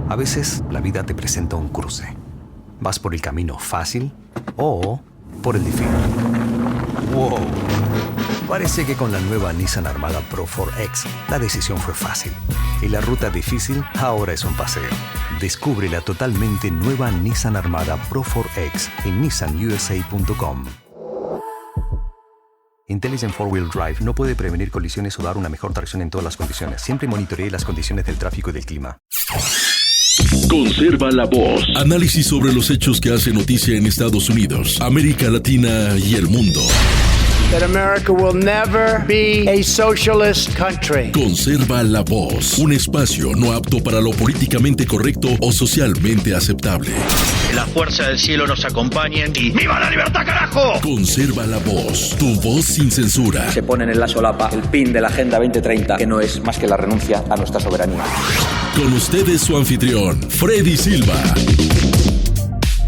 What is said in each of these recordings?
A veces la vida te presenta un cruce. Vas por el camino fácil o por el difícil. ¡Wow! Parece que con la nueva Nissan Armada Pro 4X la decisión fue fácil y la ruta difícil ahora es un paseo. Descubre la totalmente nueva Nissan Armada Pro 4X en nissanusa.com. Intelligent 4-Wheel Drive no puede prevenir colisiones o dar una mejor tracción en todas las condiciones. Siempre monitoree las condiciones del tráfico y del clima. Conserva la voz. Análisis sobre los hechos que hacen noticia en Estados Unidos, América Latina y el mundo. That America will never be a socialist country. Conserva la voz. Un espacio no apto para lo políticamente correcto o socialmente aceptable. Que la fuerza del cielo nos acompañe y ¡viva la libertad, carajo! Conserva la voz. Tu voz sin censura. Se ponen en la solapa el pin de la Agenda 2030, que no es más que la renuncia a nuestra soberanía. Con ustedes su anfitrión, Freddy Silva.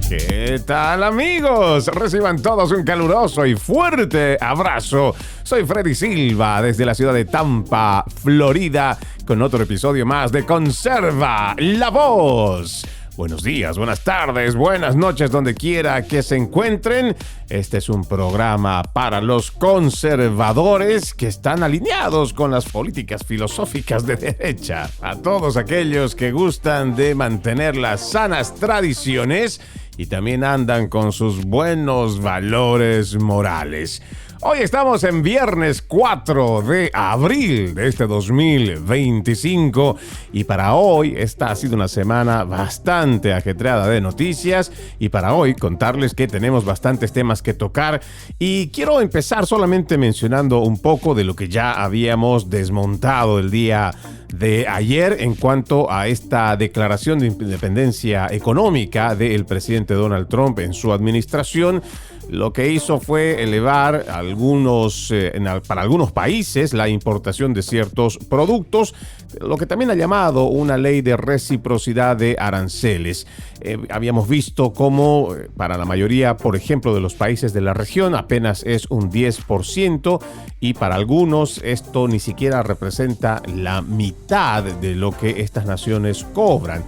¿Qué tal, amigos? Reciban todos un caluroso y fuerte abrazo. Soy Freddy Silva desde la ciudad de Tampa, Florida, con otro episodio más de Conserva la Voz. Buenos días, buenas tardes, buenas noches, donde quiera que se encuentren. Este es un programa para los conservadores que están alineados con las políticas filosóficas de derecha. A todos aquellos que gustan de mantener las sanas tradiciones y también andan con sus buenos valores morales. Hoy estamos en viernes 4 de abril de este 2025 y para hoy esta ha sido una semana bastante ajetreada de noticias y para hoy contarles que tenemos bastantes temas que tocar y quiero empezar solamente mencionando un poco de lo que ya habíamos desmontado el día de ayer en cuanto a esta declaración de independencia económica del presidente Donald Trump en su administración. Lo que hizo fue elevar para algunos países la importación de ciertos productos, lo que también ha llamado una ley de reciprocidad de aranceles. Habíamos visto cómo para la mayoría, por ejemplo, de los países de la región apenas es un 10% y para algunos esto ni siquiera representa la mitad de lo que estas naciones cobran.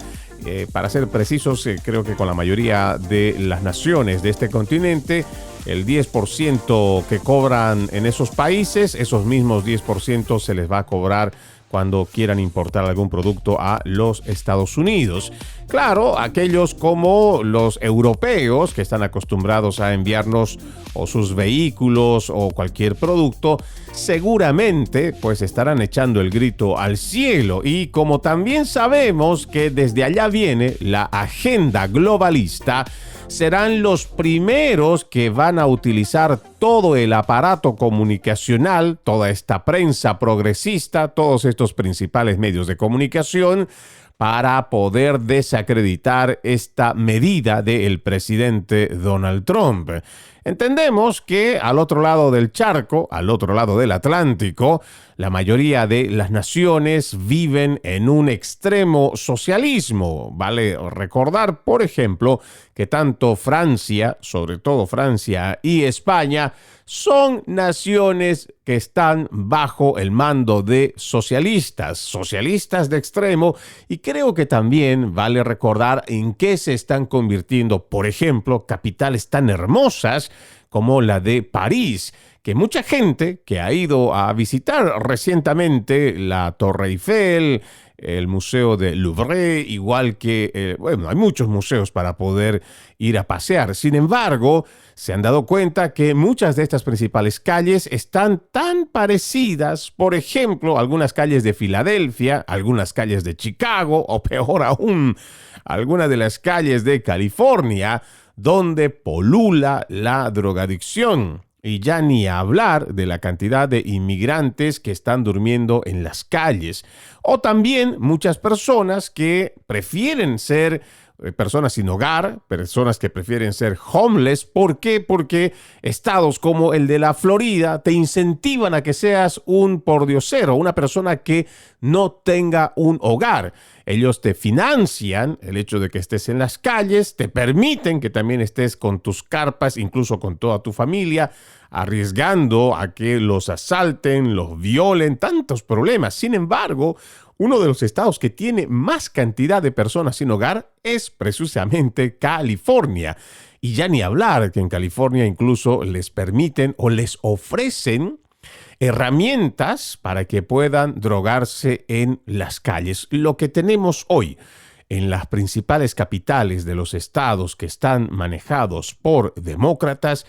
Para ser precisos, creo que con la mayoría de las naciones de este continente, el 10% que cobran en esos países, esos mismos 10% se les va a cobrar cuando quieran importar algún producto a los Estados Unidos. Claro, aquellos como los europeos que están acostumbrados a enviarnos o sus vehículos o cualquier producto, seguramente pues estarán echando el grito al cielo. Y como también sabemos que desde allá viene la agenda globalista, serán los primeros que van a utilizar todo el aparato comunicacional, toda esta prensa progresista, todos estos principales medios de comunicación para poder desacreditar esta medida del presidente Donald Trump. Entendemos que al otro lado del charco, al otro lado del Atlántico, la mayoría de las naciones viven en un extremo socialismo. Vale recordar, por ejemplo, que tanto Francia, sobre todo Francia y España, son naciones que están bajo el mando de socialistas de extremo, y creo que también vale recordar en qué se están convirtiendo, por ejemplo, capitales tan hermosas como la de París, que mucha gente que ha ido a visitar recientemente la Torre Eiffel, el Museo del Louvre, igual que, hay muchos museos para poder ir a pasear. Sin embargo, se han dado cuenta que muchas de estas principales calles están tan parecidas, por ejemplo, algunas calles de Filadelfia, algunas calles de Chicago, o peor aún, algunas de las calles de California, donde polula la drogadicción. Y ya ni hablar de la cantidad de inmigrantes que están durmiendo en las calles. O también muchas personas que prefieren ser personas sin hogar, personas que prefieren ser homeless. ¿Por qué? Porque estados como el de la Florida te incentivan a que seas un pordiosero, una persona que no tenga un hogar. Ellos te financian el hecho de que estés en las calles, te permiten que también estés con tus carpas, incluso con toda tu familia, arriesgando a que los asalten, los violen, tantos problemas. Sin embargo, uno de los estados que tiene más cantidad de personas sin hogar es precisamente California. Y ya ni hablar que en California incluso les permiten o les ofrecen herramientas para que puedan drogarse en las calles. Lo que tenemos hoy en las principales capitales de los estados que están manejados por demócratas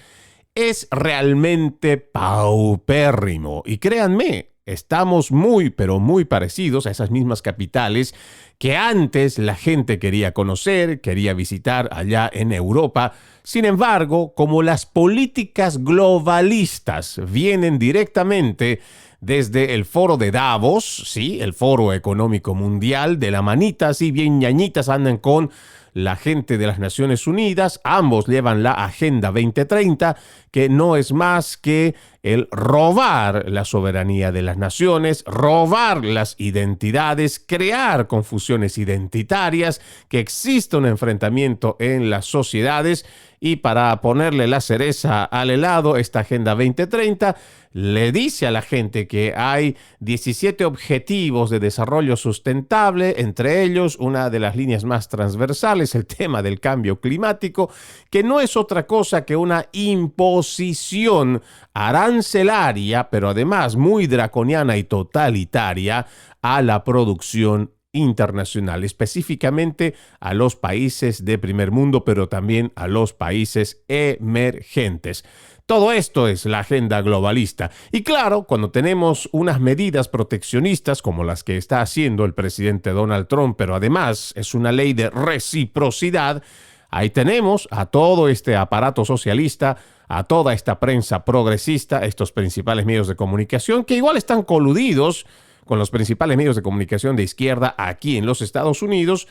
es realmente paupérrimo. Y créanme, estamos muy, pero muy parecidos a esas mismas capitales que antes la gente quería conocer, quería visitar allá en Europa. Sin embargo, como las políticas globalistas vienen directamente desde el foro de Davos, ¿sí? El foro económico mundial, de la manita, así bien ñañitas andan con la gente de las Naciones Unidas. Ambos llevan la Agenda 2030, que no es más que el robar la soberanía de las naciones, robar las identidades, crear confusiones identitarias, que exista un enfrentamiento en las sociedades. Y para ponerle la cereza al helado, esta Agenda 2030 le dice a la gente que hay 17 objetivos de desarrollo sustentable, entre ellos una de las líneas más transversales, el tema del cambio climático, que no es otra cosa que una imposición arancelaria, pero además muy draconiana y totalitaria, a la producción internacional, específicamente a los países de primer mundo, pero también a los países emergentes. Todo esto es la agenda globalista. Y claro, cuando tenemos unas medidas proteccionistas como las que está haciendo el presidente Donald Trump, pero además es una ley de reciprocidad, ahí tenemos a todo este aparato socialista, a toda esta prensa progresista, estos principales medios de comunicación que igual están coludidos con los principales medios de comunicación de izquierda aquí en los Estados Unidos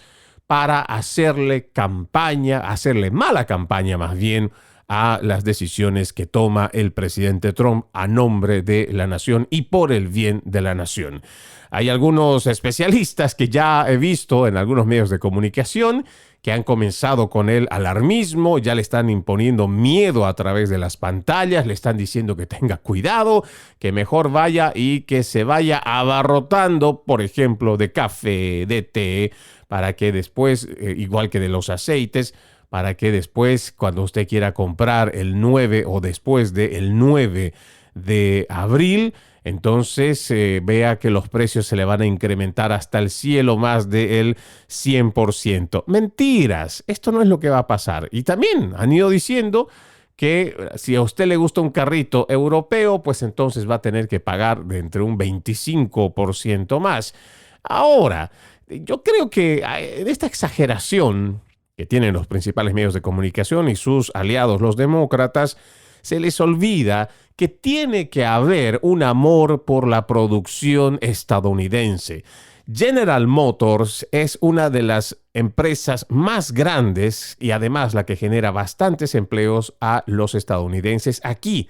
para hacerle campaña, hacerle mala campaña más bien, a las decisiones que toma el presidente Trump a nombre de la nación y por el bien de la nación. Hay algunos especialistas que ya he visto en algunos medios de comunicación que han comenzado con el alarmismo, ya le están imponiendo miedo a través de las pantallas, le están diciendo que tenga cuidado, que mejor vaya y que se vaya abarrotando, por ejemplo, de café, de té, para que después, igual que de los aceites, para que después, cuando usted quiera comprar el 9 o después del 9 de abril, entonces vea que los precios se le van a incrementar hasta el cielo más del 100%. Mentiras, esto no es lo que va a pasar. Y también han ido diciendo que si a usted le gusta un carrito europeo, pues entonces va a tener que pagar de entre un 25% más. Ahora, yo creo que en esta exageración que tienen los principales medios de comunicación y sus aliados los demócratas, se les olvida que tiene que haber un amor por la producción estadounidense. General Motors es una de las empresas más grandes y además la que genera bastantes empleos a los estadounidenses aquí,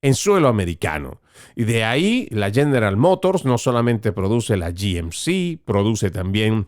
en suelo americano. Y de ahí la General Motors no solamente produce la GMC, produce también,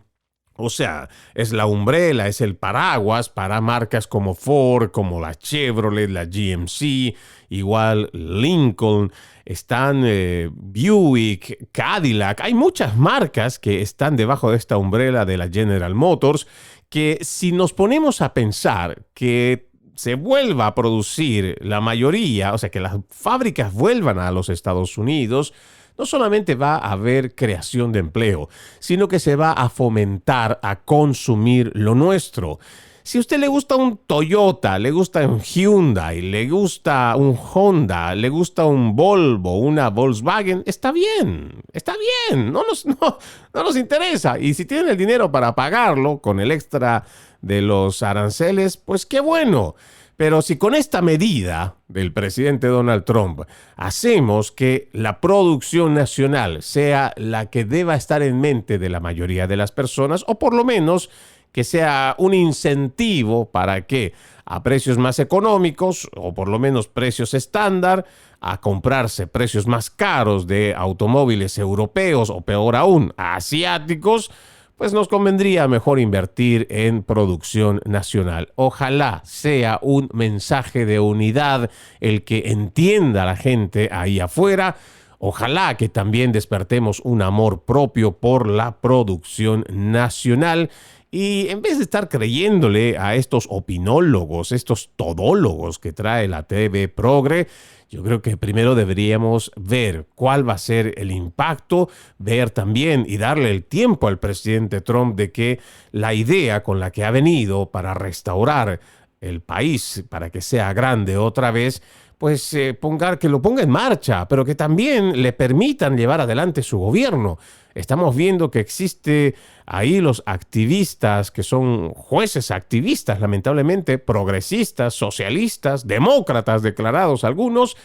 o sea, es la umbrella, es el paraguas para marcas como Ford, como la Chevrolet, la GMC, igual Lincoln, están Buick, Cadillac. Hay muchas marcas que están debajo de esta umbrella de la General Motors que si nos ponemos a pensar que se vuelva a producir la mayoría, o sea, que las fábricas vuelvan a los Estados Unidos, no solamente va a haber creación de empleo, sino que se va a fomentar a consumir lo nuestro. Si a usted le gusta un Toyota, le gusta un Hyundai, le gusta un Honda, le gusta un Volvo, una Volkswagen, está bien, no nos interesa. Y si tienen el dinero para pagarlo con el extra de los aranceles, pues qué bueno. Pero si con esta medida del presidente Donald Trump hacemos que la producción nacional sea la que deba estar en mente de la mayoría de las personas, o por lo menos que sea un incentivo para que a precios más económicos, o por lo menos precios estándar, a comprarse precios más caros de automóviles europeos o peor aún, asiáticos, pues nos convendría mejor invertir en producción nacional. Ojalá sea un mensaje de unidad el que entienda a la gente ahí afuera. Ojalá que también despertemos un amor propio por la producción nacional y en vez de estar creyéndole a estos opinólogos, estos todólogos que trae la TV Progre, yo creo que primero deberíamos ver cuál va a ser el impacto, ver también y darle el tiempo al presidente Trump de que la idea con la que ha venido para restaurar el país, para que sea grande otra vez, pues que lo ponga en marcha, pero que también le permitan llevar adelante su gobierno. Estamos viendo que existe ahí los activistas, que son jueces activistas, lamentablemente, progresistas, socialistas, demócratas declarados algunos,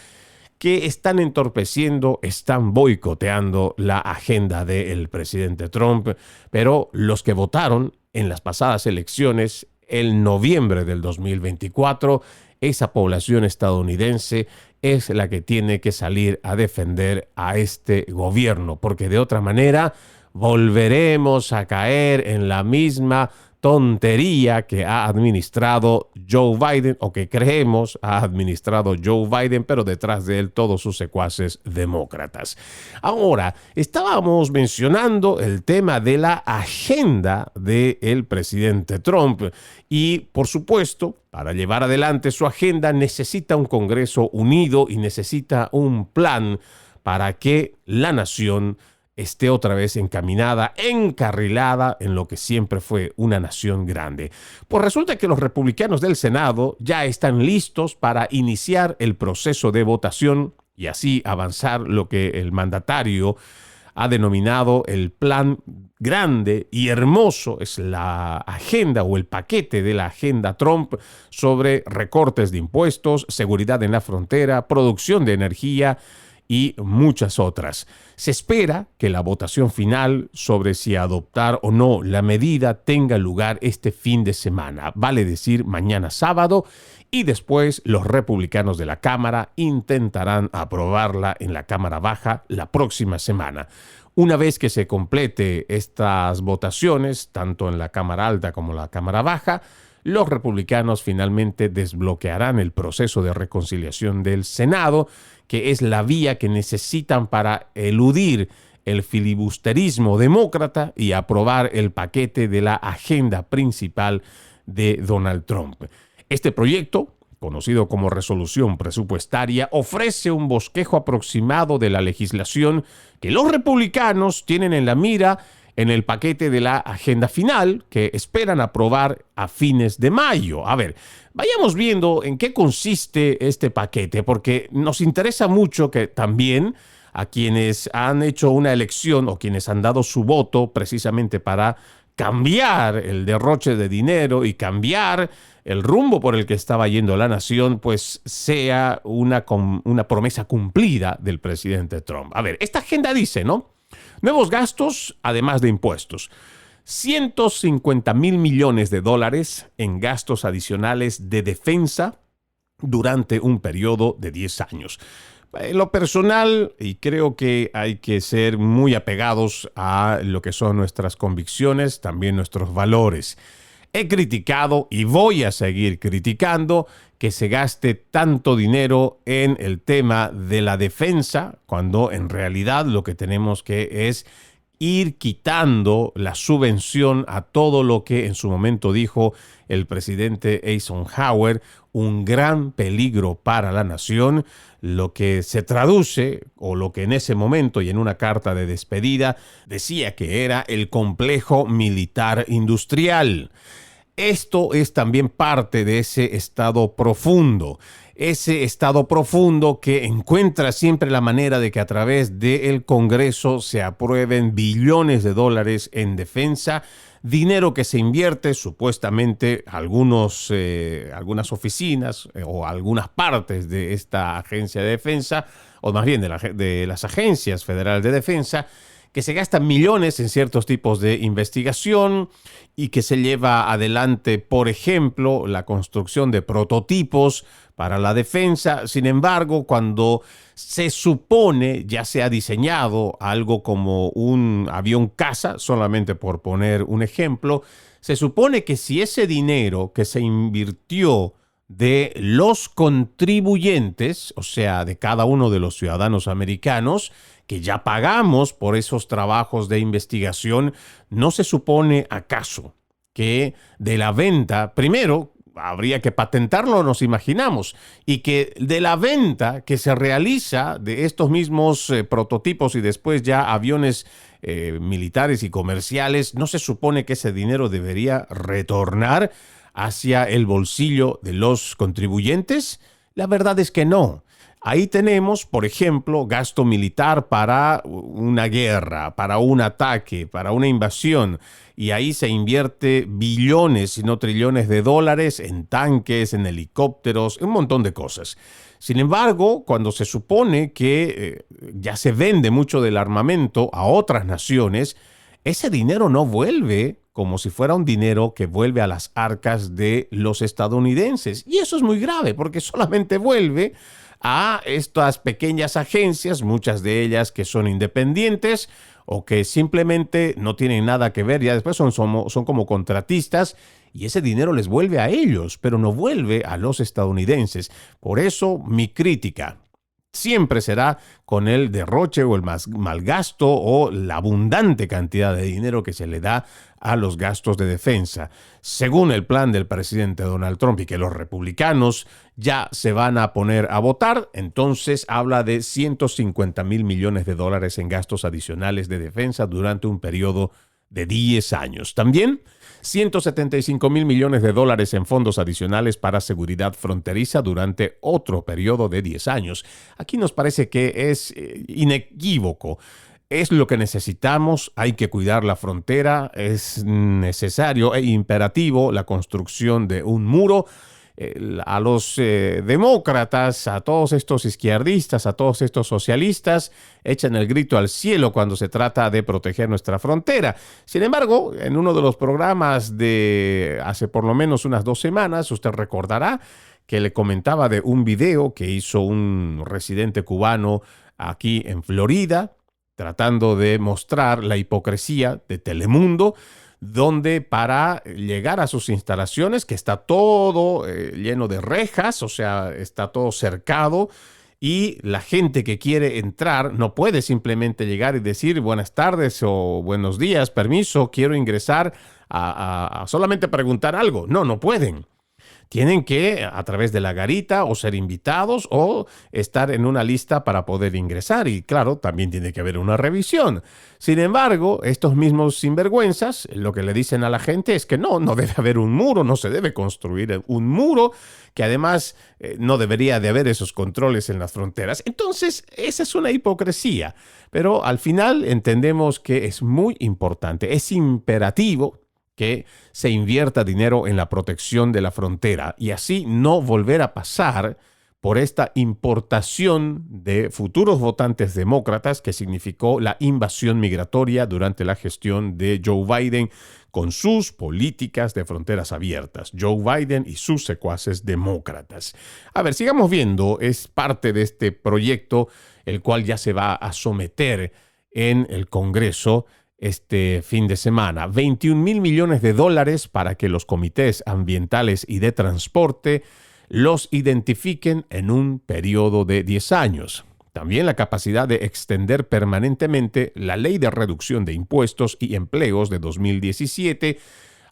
que están entorpeciendo, están boicoteando la agenda del presidente Trump. Pero los que votaron en las pasadas elecciones, en noviembre del 2024, esa población estadounidense es la que tiene que salir a defender a este gobierno, porque de otra manera volveremos a caer en la misma tontería que ha administrado Joe Biden, o que creemos ha administrado Joe Biden, pero detrás de él todos sus secuaces demócratas. Ahora, estábamos mencionando el tema de la agenda del presidente Trump y, por supuesto, para llevar adelante su agenda necesita un Congreso unido y necesita un plan para que la nación esté otra vez encaminada, encarrilada en lo que siempre fue una nación grande. Pues resulta que los republicanos del Senado ya están listos para iniciar el proceso de votación y así avanzar lo que el mandatario ha denominado el plan grande y hermoso, es la agenda o el paquete de la agenda Trump sobre recortes de impuestos, seguridad en la frontera, producción de energía y muchas otras. Se espera que la votación final sobre si adoptar o no la medida tenga lugar este fin de semana, vale decir mañana sábado, y después los republicanos de la Cámara intentarán aprobarla en la Cámara Baja la próxima semana. Una vez que se complete estas votaciones, tanto en la Cámara Alta como en la Cámara Baja, los republicanos finalmente desbloquearán el proceso de reconciliación del Senado, que es la vía que necesitan para eludir el filibusterismo demócrata y aprobar el paquete de la agenda principal de Donald Trump. Este proyecto, conocido como resolución presupuestaria, ofrece un bosquejo aproximado de la legislación que los republicanos tienen en la mira en el paquete de la agenda final que esperan aprobar a fines de mayo. A ver, vayamos viendo en qué consiste este paquete, porque nos interesa mucho que también a quienes han hecho una elección o quienes han dado su voto precisamente para cambiar el derroche de dinero y cambiar el rumbo por el que estaba yendo la nación, pues sea una promesa cumplida del presidente Trump. A ver, esta agenda dice, ¿no? Nuevos gastos, además de impuestos. 150,000 millones de dólares en gastos adicionales de defensa durante un periodo de 10 años. En lo personal, y creo que hay que ser muy apegados a lo que son nuestras convicciones, también nuestros valores. He criticado y voy a seguir criticando que se gaste tanto dinero en el tema de la defensa, cuando en realidad lo que tenemos que es ir quitando la subvención a todo lo que en su momento dijo el presidente Eisenhower, un gran peligro para la nación, lo que se traduce, o lo que en ese momento y en una carta de despedida decía que era el complejo militar industrial. Esto es también parte de ese estado profundo que encuentra siempre la manera de que a través del Congreso se aprueben billones de dólares en defensa, dinero que se invierte supuestamente algunas oficinas o algunas partes de esta agencia de defensa, o más bien de las agencias federales de defensa, que se gastan millones en ciertos tipos de investigación y que se lleva adelante, por ejemplo, la construcción de prototipos para la defensa. Sin embargo, cuando se supone ya se ha diseñado algo como un avión caza, solamente por poner un ejemplo, se supone que si ese dinero que se invirtió de los contribuyentes, o sea, de cada uno de los ciudadanos americanos, que ya pagamos por esos trabajos de investigación. ¿No se supone acaso que de la venta, primero, habría que patentarlo, nos imaginamos, y que de la venta que se realiza de estos mismos prototipos y después ya aviones militares y comerciales, no se supone que ese dinero debería retornar hacia el bolsillo de los contribuyentes? La verdad es que no. Ahí tenemos, por ejemplo, gasto militar para una guerra, para un ataque, para una invasión, y ahí se invierte billones, si no trillones de dólares en tanques, en helicópteros, un montón de cosas. Sin embargo, cuando se supone que ya se vende mucho del armamento a otras naciones, ese dinero no vuelve como si fuera un dinero que vuelve a las arcas de los estadounidenses. Y eso es muy grave, porque solamente vuelve a estas pequeñas agencias, muchas de ellas que son independientes o que simplemente no tienen nada que ver, ya después son como contratistas, y ese dinero les vuelve a ellos, pero no vuelve a los estadounidenses. Por eso mi crítica siempre será con el derroche o el malgasto o la abundante cantidad de dinero que se le da a los gastos de defensa. Según el plan del presidente Donald Trump y que los republicanos ya se van a poner a votar, entonces habla de 150 mil millones de dólares en gastos adicionales de defensa durante un periodo de 10 años. También 175 mil millones de dólares en fondos adicionales para seguridad fronteriza durante otro periodo de 10 años. Aquí nos parece que es inequívoco. Es lo que necesitamos, hay que cuidar la frontera, es necesario e imperativo la construcción de un muro. A los demócratas, a todos estos izquierdistas, a todos estos socialistas, echan el grito al cielo cuando se trata de proteger nuestra frontera. Sin embargo, en uno de los programas de hace por lo menos unas 2 semanas, usted recordará que le comentaba de un video que hizo un residente cubano aquí en Florida, tratando de mostrar la hipocresía de Telemundo, donde para llegar a sus instalaciones, que está todo lleno de rejas, o sea, está todo cercado, y la gente que quiere entrar no puede simplemente llegar y decir buenas tardes o buenos días, permiso, quiero ingresar a solamente preguntar algo. No pueden. Tienen que, a través de la garita, o ser invitados o estar en una lista para poder ingresar. Y claro, también tiene que haber una revisión. Sin embargo, estos mismos sinvergüenzas, lo que le dicen a la gente es que no debe haber un muro, no se debe construir un muro, que además no debería de haber esos controles en las fronteras. Entonces, esa es una hipocresía. Pero al final entendemos que es muy importante, es imperativo que se invierta dinero en la protección de la frontera y así no volver a pasar por esta importación de futuros votantes demócratas que significó la invasión migratoria durante la gestión de Joe Biden con sus políticas de fronteras abiertas. Joe Biden y sus secuaces demócratas. A ver, sigamos viendo, es parte de este proyecto el cual ya se va a someter en el Congreso este fin de semana. 21 mil millones de dólares para que los comités ambientales y de transporte los identifiquen en un periodo de 10 años. También la capacidad de extender permanentemente la Ley de Reducción de Impuestos y Empleos de 2017,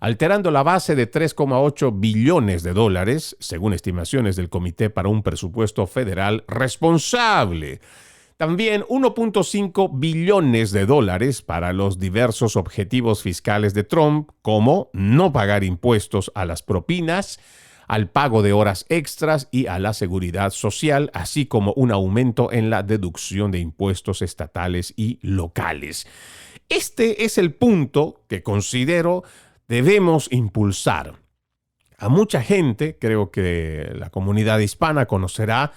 alterando la base de 3,8 billones de dólares, según estimaciones del Comité para un Presupuesto Federal Responsable. También 1.5 billones de dólares para los diversos objetivos fiscales de Trump, como no pagar impuestos a las propinas, al pago de horas extras y a la seguridad social, así como un aumento en la deducción de impuestos estatales y locales. Este es el punto que considero debemos impulsar. A mucha gente, creo que la comunidad hispana conocerá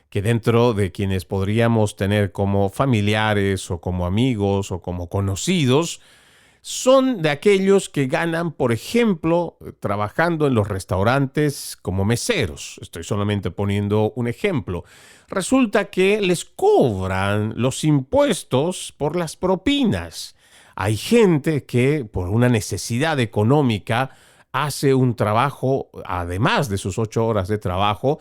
que dentro de quienes podríamos tener como familiares o como amigos o como conocidos, son de aquellos que ganan, por ejemplo, trabajando en los restaurantes como meseros. Estoy solamente poniendo un ejemplo. Resulta que les cobran los impuestos por las propinas. Hay gente que por una necesidad económica hace un trabajo, además de sus 8 horas de trabajo,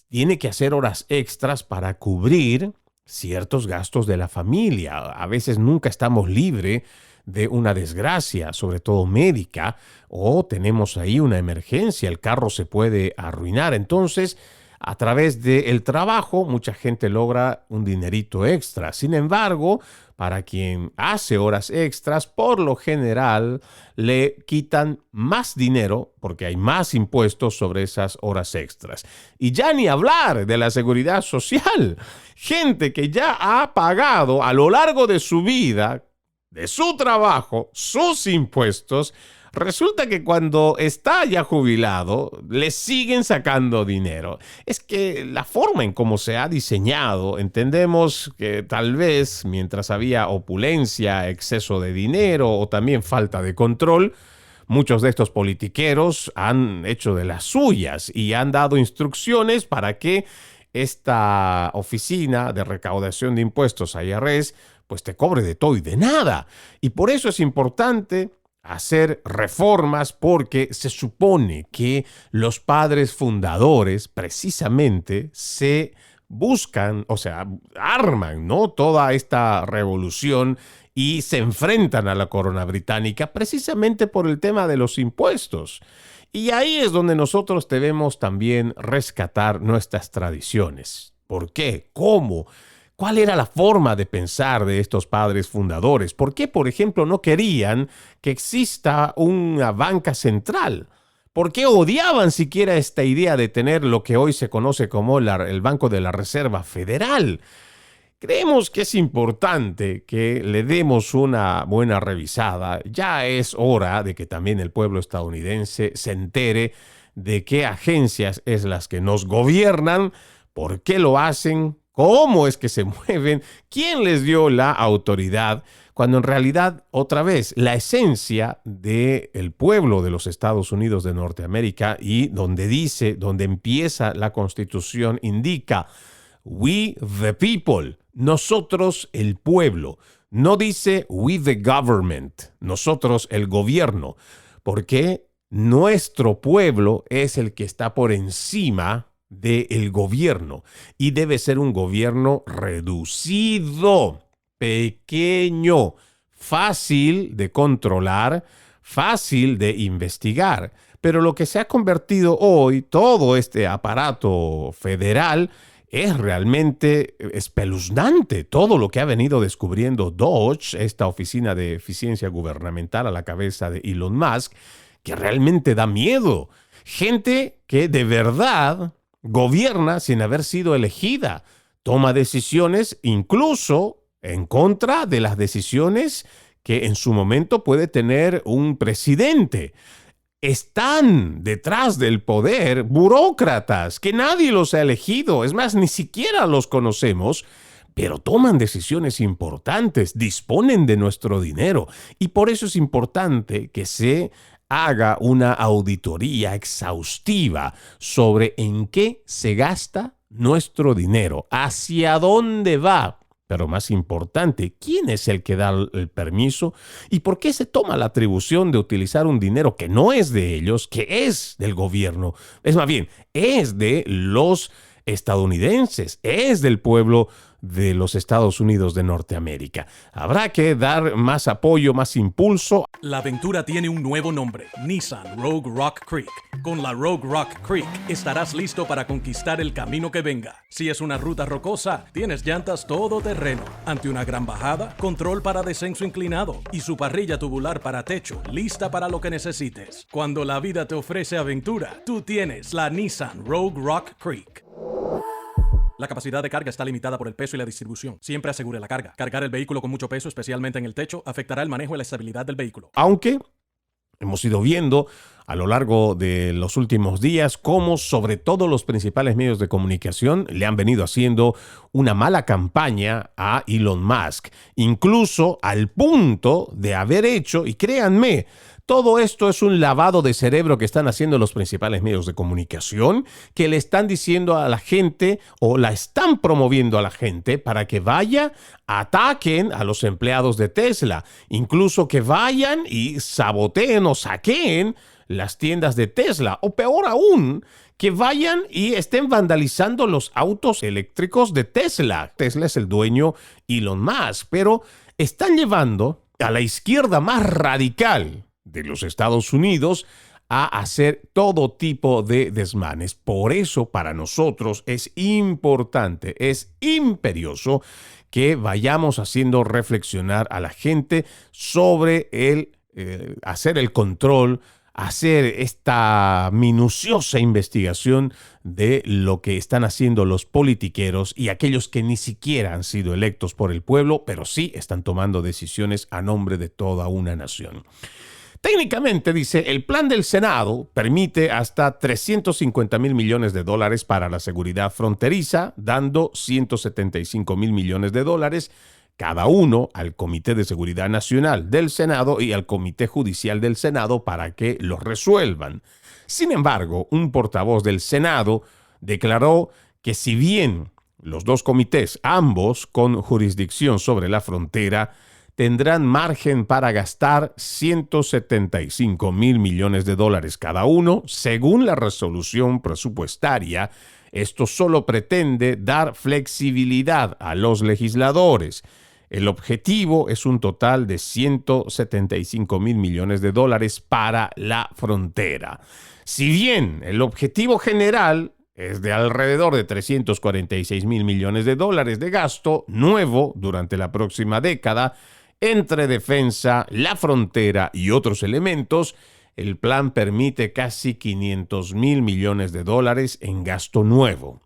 tiene que hacer horas extras para cubrir ciertos gastos de la familia. A veces nunca estamos libres de una desgracia, sobre todo médica, o tenemos ahí una emergencia, el carro se puede arruinar. Entonces, a través del trabajo, mucha gente logra un dinerito extra. Sin embargo, para quien hace horas extras, por lo general le quitan más dinero porque hay más impuestos sobre esas horas extras. Y ya ni hablar de la seguridad social. Gente que ya ha pagado a lo largo de su vida, de su trabajo, sus impuestos. Resulta que cuando está ya jubilado, le siguen sacando dinero. Es que la forma en cómo se ha diseñado, entendemos que tal vez mientras había opulencia, exceso de dinero o también falta de control, muchos de estos politiqueros han hecho de las suyas y han dado instrucciones para que esta oficina de recaudación de impuestos, IRS, pues te cobre de todo y de nada. Y por eso es importante hacer reformas, porque se supone que los padres fundadores precisamente se buscan, o sea, arman, ¿no?, toda esta revolución y se enfrentan a la corona británica precisamente por el tema de los impuestos. Y ahí es donde nosotros debemos también rescatar nuestras tradiciones. ¿Por qué? ¿Cómo? ¿Cuál era la forma de pensar de estos padres fundadores? ¿Por qué, por ejemplo, no querían que exista una banca central? ¿Por qué odiaban siquiera esta idea de tener lo que hoy se conoce como el Banco de la Reserva Federal? Creemos que es importante que le demos una buena revisada. Ya es hora de que también el pueblo estadounidense se entere de qué agencias es las que nos gobiernan, por qué lo hacen, cómo es que se mueven, quién les dio la autoridad, cuando en realidad, otra vez, la esencia del pueblo de los Estados Unidos de Norteamérica y donde empieza la Constitución, indica "We the people", nosotros el pueblo. No dice "we the government", nosotros el gobierno, porque nuestro pueblo es el que está por encima del gobierno y debe ser un gobierno reducido, pequeño, fácil de controlar, fácil de investigar. Pero lo que se ha convertido hoy, todo este aparato federal, es realmente espeluznante. Todo lo que ha venido descubriendo DOGE, esta oficina de eficiencia gubernamental a la cabeza de Elon Musk, que realmente da miedo. Gente que de verdad gobierna sin haber sido elegida, toma decisiones incluso en contra de las decisiones que en su momento puede tener un presidente. Están detrás del poder burócratas que nadie los ha elegido, es más, ni siquiera los conocemos, pero toman decisiones importantes, disponen de nuestro dinero y por eso es importante que se haga una auditoría exhaustiva sobre en qué se gasta nuestro dinero, hacia dónde va. Pero más importante, ¿quién es el que da el permiso? ¿Y por qué se toma la atribución de utilizar un dinero que no es de ellos, que es del gobierno? Es más bien, es de los estadounidenses, es del pueblo de los Estados Unidos de Norteamérica. Habrá que dar más apoyo, más impulso. La aventura tiene un nuevo nombre, Nissan Rogue Rock Creek. Con la Rogue Rock Creek estarás listo para conquistar el camino que venga. Si es una ruta rocosa, tienes llantas todoterreno, ante una gran bajada, control para descenso inclinado y su parrilla tubular para techo, lista para lo que necesites. Cuando la vida te ofrece aventura, tú tienes la Nissan Rogue Rock Creek. La capacidad de carga está limitada por el peso y la distribución. Siempre asegure la carga. Cargar el vehículo con mucho peso, especialmente en el techo, afectará el manejo y la estabilidad del vehículo. Aunque hemos ido viendo a lo largo de los últimos días cómo sobre todo los principales medios de comunicación le han venido haciendo una mala campaña a Elon Musk, incluso al punto de haber hecho, y créanme, todo esto es un lavado de cerebro que están haciendo los principales medios de comunicación, que le están diciendo a la gente o la están promoviendo a la gente para que vaya, ataquen a los empleados de Tesla, incluso que vayan y saboteen o saqueen las tiendas de Tesla, o peor aún, que vayan y estén vandalizando los autos eléctricos de Tesla. Tesla es el dueño Elon Musk, pero están llevando a la izquierda más radical de los Estados Unidos a hacer todo tipo de desmanes. Por eso, para nosotros es importante, es imperioso que vayamos haciendo reflexionar a la gente sobre hacer el control, hacer esta minuciosa investigación de lo que están haciendo los politiqueros y aquellos que ni siquiera han sido electos por el pueblo, pero sí están tomando decisiones a nombre de toda una nación. Técnicamente, dice, el plan del Senado permite hasta $350 mil millones para la seguridad fronteriza, dando $175 mil millones cada uno al Comité de Seguridad Nacional del Senado y al Comité Judicial del Senado para que los resuelvan. Sin embargo, un portavoz del Senado declaró que si bien los dos comités, ambos con jurisdicción sobre la frontera, tendrán margen para gastar $175 mil millones cada uno, según la resolución presupuestaria, esto solo pretende dar flexibilidad a los legisladores. El objetivo es un total de $175 mil millones para la frontera. Si bien el objetivo general es de alrededor de $346 mil millones de gasto nuevo durante la próxima década, entre defensa, la frontera y otros elementos, el plan permite casi $500 mil millones en gasto nuevo.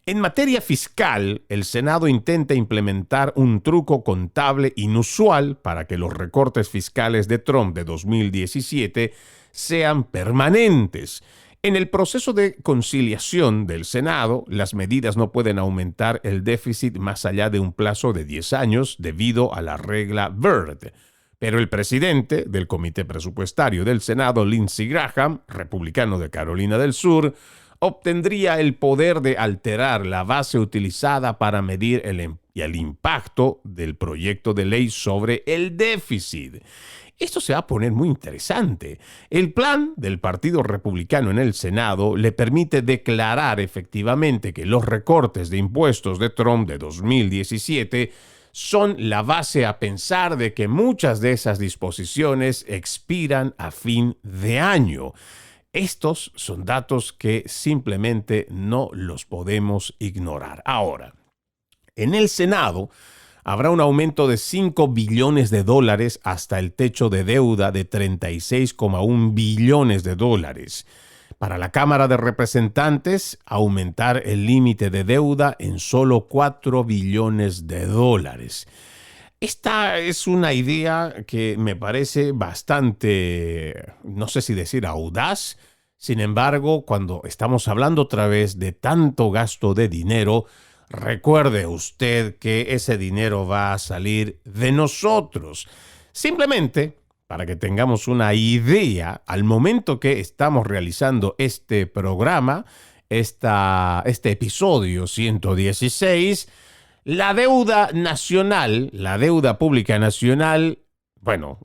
En materia fiscal, el Senado intenta implementar un truco contable inusual para que los recortes fiscales de Trump de 2017 sean permanentes. En el proceso de conciliación del Senado, las medidas no pueden aumentar el déficit más allá de un plazo de 10 años debido a la regla Byrd. Pero el presidente del Comité Presupuestario del Senado, Lindsey Graham, republicano de Carolina del Sur, obtendría el poder de alterar la base utilizada para medir el impacto del proyecto de ley sobre el déficit. Esto se va a poner muy interesante. El plan del Partido Republicano en el Senado le permite declarar efectivamente que los recortes de impuestos de Trump de 2017 son la base a pensar de que muchas de esas disposiciones expiran a fin de año. Estos son datos que simplemente no los podemos ignorar. Ahora, en el Senado habrá un aumento de $5 billones hasta el techo de deuda de $36,1 billones. Para la Cámara de Representantes, aumentar el límite de deuda en solo $4 billones. Esta es una idea que me parece bastante, no sé si decir audaz. Sin embargo, cuando estamos hablando otra vez de tanto gasto de dinero, recuerde usted que ese dinero va a salir de nosotros. Simplemente, para que tengamos una idea, al momento que estamos realizando este programa, este episodio 116, la deuda nacional, la deuda pública nacional, bueno,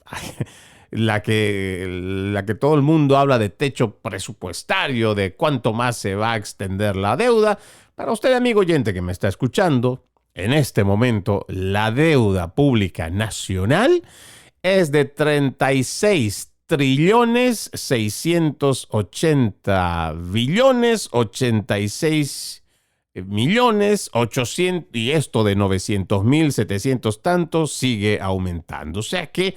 la que todo el mundo habla de techo presupuestario, de cuánto más se va a extender la deuda. Para usted, amigo oyente que me está escuchando, en este momento la deuda pública nacional es de 36.086.800.000.800, y esto de 900.000, 700 tantos sigue aumentando. O sea que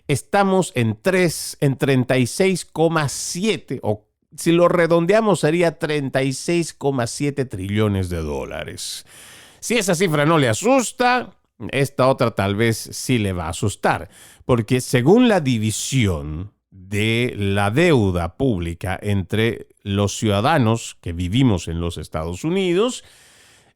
estamos en 36,7, o si lo redondeamos sería $36,7 trillones. Si esa cifra no le asusta, esta otra tal vez sí le va a asustar, porque según la división de la deuda pública entre los ciudadanos que vivimos en los Estados Unidos,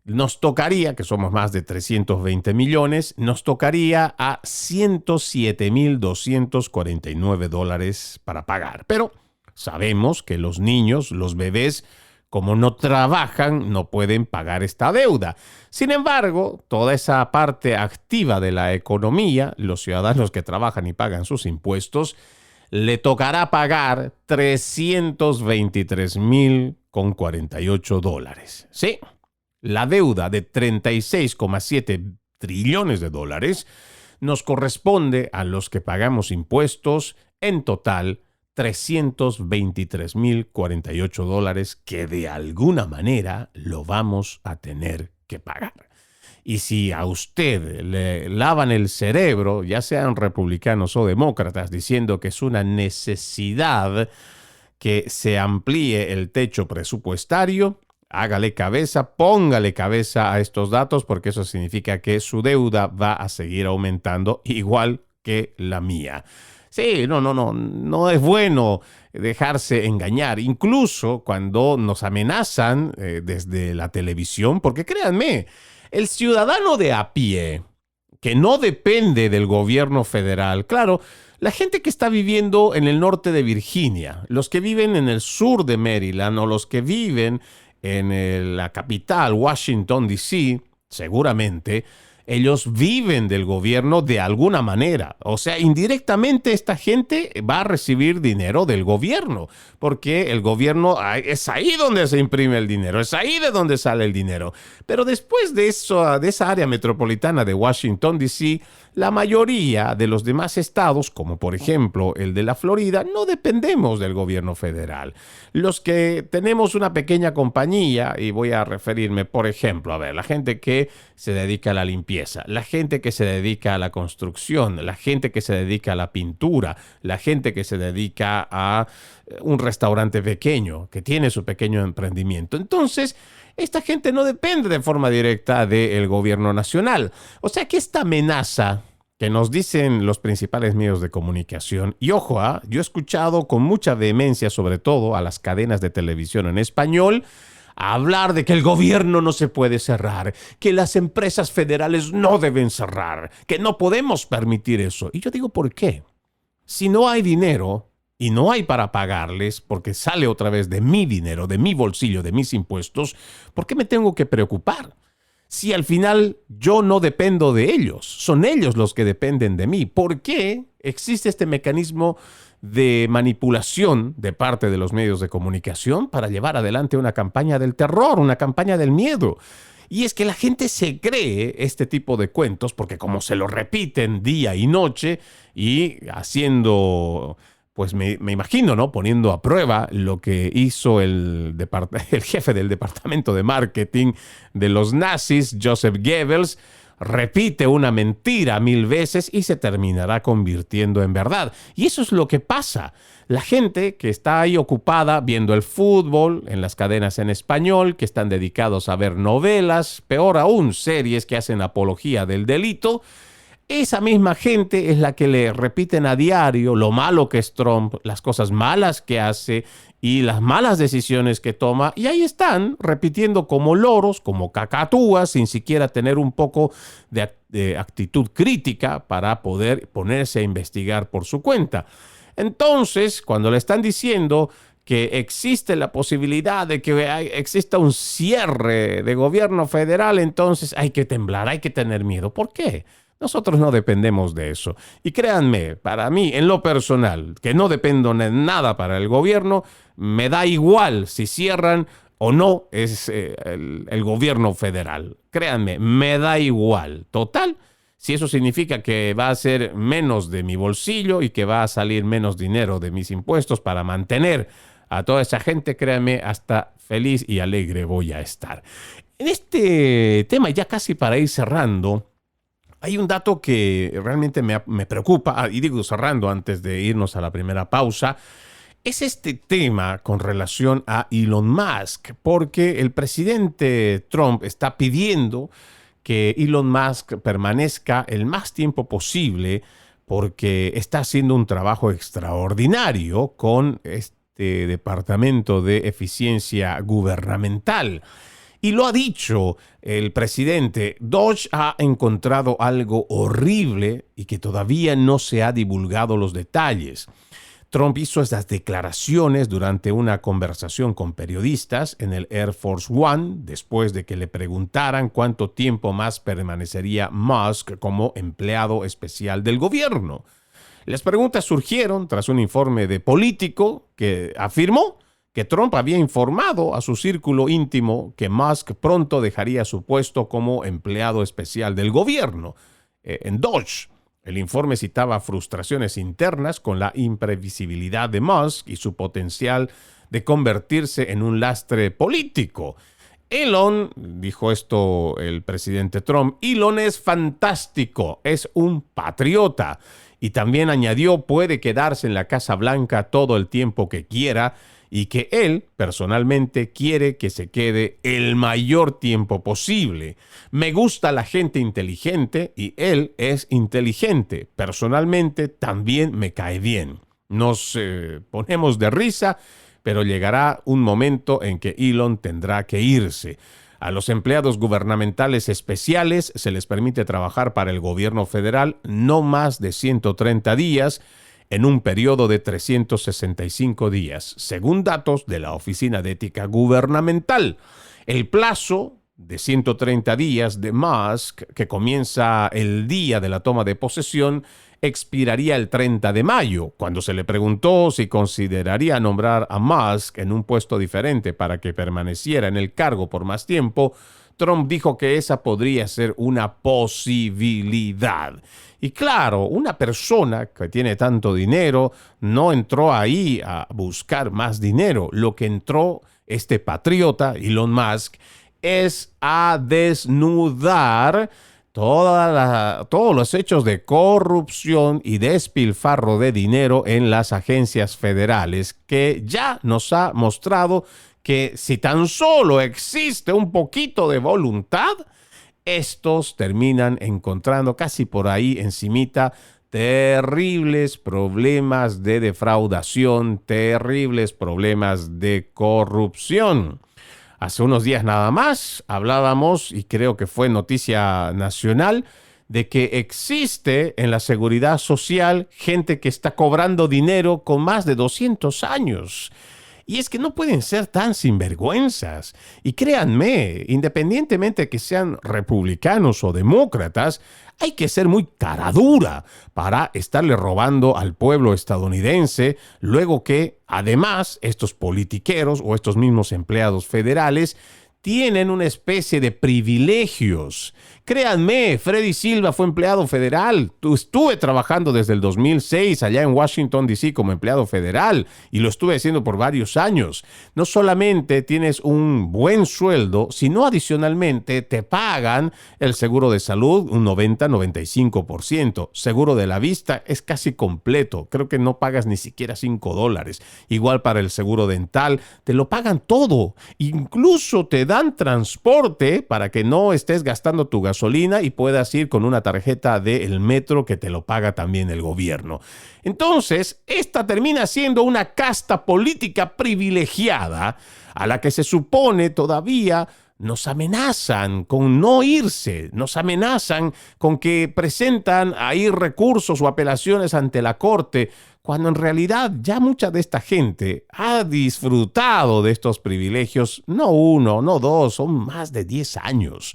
nos tocaría, que somos más de 320 millones, nos tocaría a $107.249 para pagar. Pero sabemos que los niños, los bebés, como no trabajan, no pueden pagar esta deuda. Sin embargo, toda esa parte activa de la economía, los ciudadanos que trabajan y pagan sus impuestos, le tocará pagar $323,048. Sí, la deuda de 36,7 trillones de dólares nos corresponde a los que pagamos impuestos, en total $323,048 que de alguna manera lo vamos a tener que pagar. Y si a usted le lavan el cerebro, ya sean republicanos o demócratas, diciendo que es una necesidad que se amplíe el techo presupuestario, hágale cabeza, póngale cabeza a estos datos, porque eso significa que su deuda va a seguir aumentando igual que la mía. Sí, no es bueno dejarse engañar, incluso cuando nos amenazan desde la televisión, porque créanme, el ciudadano de a pie, que no depende del gobierno federal, claro, la gente que está viviendo en el norte de Virginia, los que viven en el sur de Maryland o los que viven en la capital, Washington, D.C., seguramente ellos viven del gobierno de alguna manera. O sea, indirectamente esta gente va a recibir dinero del gobierno, porque el gobierno es ahí donde se imprime el dinero, es ahí de donde sale el dinero. Pero después de eso, de esa área metropolitana de Washington, D.C., la mayoría de los demás estados, como por ejemplo el de la Florida, no dependemos del gobierno federal. Los que tenemos una pequeña compañía, y voy a referirme, por ejemplo, la gente que se dedica a la limpieza, la gente que se dedica a la construcción, la gente que se dedica a la pintura, la gente que se dedica a un restaurante pequeño, que tiene su pequeño emprendimiento. Entonces, esta gente no depende de forma directa del gobierno nacional. O sea que esta amenaza que nos dicen los principales medios de comunicación, y ojo, yo he escuchado con mucha vehemencia, sobre todo a las cadenas de televisión en español, a hablar de que el gobierno no se puede cerrar, que las empresas federales no deben cerrar, que no podemos permitir eso. Y yo digo, ¿por qué? Si no hay dinero y no hay para pagarles, porque sale otra vez de mi dinero, de mi bolsillo, de mis impuestos, ¿por qué me tengo que preocupar? Si al final yo no dependo de ellos, son ellos los que dependen de mí. ¿Por qué existe este mecanismo de manipulación de parte de los medios de comunicación para llevar adelante una campaña del terror, una campaña del miedo? Y es que la gente se cree este tipo de cuentos porque como se lo repiten día y noche y haciendo... Pues me imagino, ¿no? Poniendo a prueba lo que hizo el jefe del departamento de marketing de los nazis, Joseph Goebbels, repite una mentira 1000 veces y se terminará convirtiendo en verdad. Y eso es lo que pasa. La gente que está ahí ocupada viendo el fútbol en las cadenas en español, que están dedicados a ver novelas, peor aún, series que hacen apología del delito, esa misma gente es la que le repiten a diario lo malo que es Trump, las cosas malas que hace y las malas decisiones que toma. Y ahí están repitiendo como loros, como cacatúas, sin siquiera tener un poco de actitud crítica para poder ponerse a investigar por su cuenta. Entonces, cuando le están diciendo que existe la posibilidad de que exista un cierre de gobierno federal, entonces hay que temblar, hay que tener miedo. ¿Por qué? Nosotros no dependemos de eso. Y créanme, para mí, en lo personal, que no dependo de nada para el gobierno, me da igual si cierran o no es el gobierno federal. Créanme, me da igual. Total, si eso significa que va a ser menos de mi bolsillo y que va a salir menos dinero de mis impuestos para mantener a toda esa gente, créanme, hasta feliz y alegre voy a estar. En este tema, ya casi para ir cerrando, hay un dato que realmente me preocupa, y digo cerrando antes de irnos a la primera pausa, es este tema con relación a Elon Musk, porque el presidente Trump está pidiendo que Elon Musk permanezca el más tiempo posible porque está haciendo un trabajo extraordinario con este departamento de eficiencia gubernamental. Y lo ha dicho el presidente, Doge ha encontrado algo horrible y que todavía no se ha divulgado los detalles. Trump hizo estas declaraciones durante una conversación con periodistas en el Air Force One, después de que le preguntaran cuánto tiempo más permanecería Musk como empleado especial del gobierno. Las preguntas surgieron tras un informe de Político que afirmó que Trump había informado a su círculo íntimo que Musk pronto dejaría su puesto como empleado especial del gobierno en Doge. El informe citaba frustraciones internas con la imprevisibilidad de Musk y su potencial de convertirse en un lastre político. Elon, dijo esto el presidente Trump, Elon es fantástico, es un patriota. Y también añadió, puede quedarse en la Casa Blanca todo el tiempo que quiera y que él, personalmente, quiere que se quede el mayor tiempo posible. Me gusta la gente inteligente y él es inteligente. Personalmente, también me cae bien. Nos ponemos de risa, pero llegará un momento en que Elon tendrá que irse. A los empleados gubernamentales especiales se les permite trabajar para el gobierno federal no más de 130 días en un periodo de 365 días, según datos de la Oficina de Ética Gubernamental. El plazo de 130 días de Musk, que comienza el día de la toma de posesión, expiraría el 30 de mayo. Cuando se le preguntó si consideraría nombrar a Musk en un puesto diferente para que permaneciera en el cargo por más tiempo, Trump dijo que esa podría ser una posibilidad. Y claro, una persona que tiene tanto dinero no entró ahí a buscar más dinero. Lo que entró este patriota, Elon Musk, es a desnudar todos los hechos de corrupción y despilfarro de dinero en las agencias federales, que ya nos ha mostrado que si tan solo existe un poquito de voluntad, estos terminan encontrando casi por ahí encimita terribles problemas de defraudación, terribles problemas de corrupción. Hace unos días nada más hablábamos, y creo que fue noticia nacional, de que existe en la seguridad social gente que está cobrando dinero con más de 200 años. Y es que no pueden ser tan sinvergüenzas. Y créanme, independientemente de que sean republicanos o demócratas, hay que ser muy caradura para estarle robando al pueblo estadounidense, luego que, además, estos politiqueros o estos mismos empleados federales tienen una especie de privilegios. Créanme, Freddy Silva fue empleado federal. Estuve trabajando desde el 2006 allá en Washington, D.C. como empleado federal y lo estuve haciendo por varios años. No solamente tienes un buen sueldo, sino adicionalmente te pagan el seguro de salud un 90-95%. Seguro de la vista es casi completo. Creo que no pagas ni siquiera $5. Igual para el seguro dental, te lo pagan todo. Incluso te dan transporte para que no estés gastando tu gasolina y puedas ir con una tarjeta del metro que te lo paga también el gobierno. Entonces, esta termina siendo una casta política privilegiada a la que se supone todavía nos amenazan con no irse, nos amenazan con que presentan ahí recursos o apelaciones ante la corte, cuando en realidad ya mucha de esta gente ha disfrutado de estos privilegios, no uno, no dos, son más de 10 años.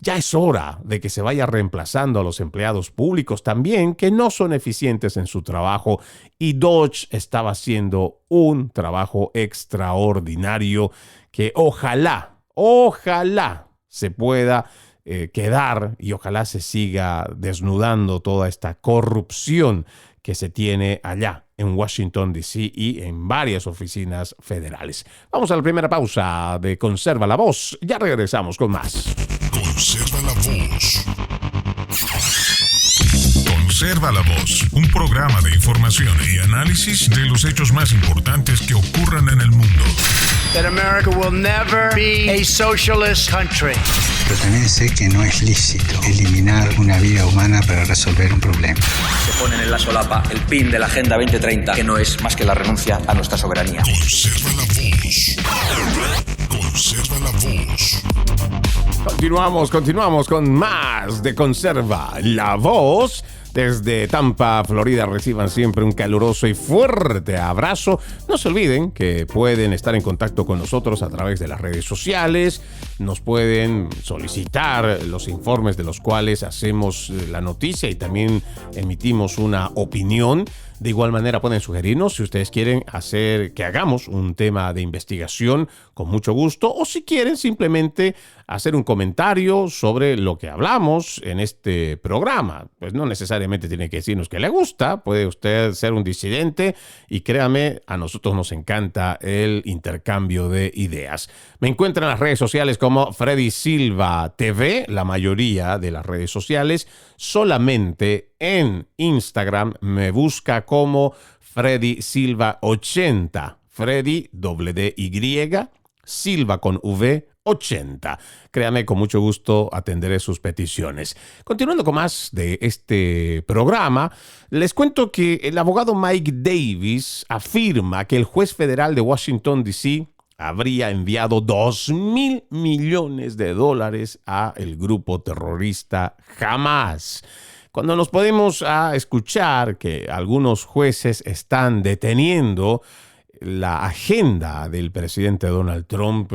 Ya es hora de que se vaya reemplazando a los empleados públicos también que no son eficientes en su trabajo, y Doge estaba haciendo un trabajo extraordinario que ojalá se pueda quedar y ojalá se siga desnudando toda esta corrupción que se tiene allá en Washington, D.C. y en varias oficinas federales. Vamos a la primera pausa de Conserva la Voz. Ya regresamos con más. Conserva la Voz. Conserva la Voz, un programa de información y análisis de los hechos más importantes que ocurran en el mundo. That America will never be a socialist country. Pero también sé que no es lícito eliminar una vida humana para resolver un problema. Se ponen en la solapa el PIN de la Agenda 2030, que no es más que la renuncia a nuestra soberanía. Conserva la Voz. Conserva la Voz. Continuamos con más de Conserva la Voz. Desde Tampa, Florida, reciban siempre un caluroso y fuerte abrazo. No se olviden que pueden estar en contacto con nosotros a través de las redes sociales. Nos pueden solicitar los informes de los cuales hacemos la noticia y también emitimos una opinión. De igual manera pueden sugerirnos si ustedes quieren hacer que hagamos un tema de investigación, con mucho gusto, o si quieren simplemente hacer un comentario sobre lo que hablamos en este programa. Pues no necesariamente tiene que decirnos que le gusta, puede usted ser un disidente y créame, a nosotros nos encanta el intercambio de ideas. Me encuentran en las redes sociales como Freddy Silva TV, la mayoría de las redes sociales. Solamente en Instagram me busca como Freddy Silva 80. Freddy WDY, Silva con V 80. Créame, con mucho gusto atenderé sus peticiones. Continuando con más de este programa, les cuento que el abogado Mike Davis afirma que el juez federal de Washington, D.C., habría enviado $2,000 millones a el grupo terrorista Hamas. Cuando nos podemos escuchar que algunos jueces están deteniendo la agenda del presidente Donald Trump,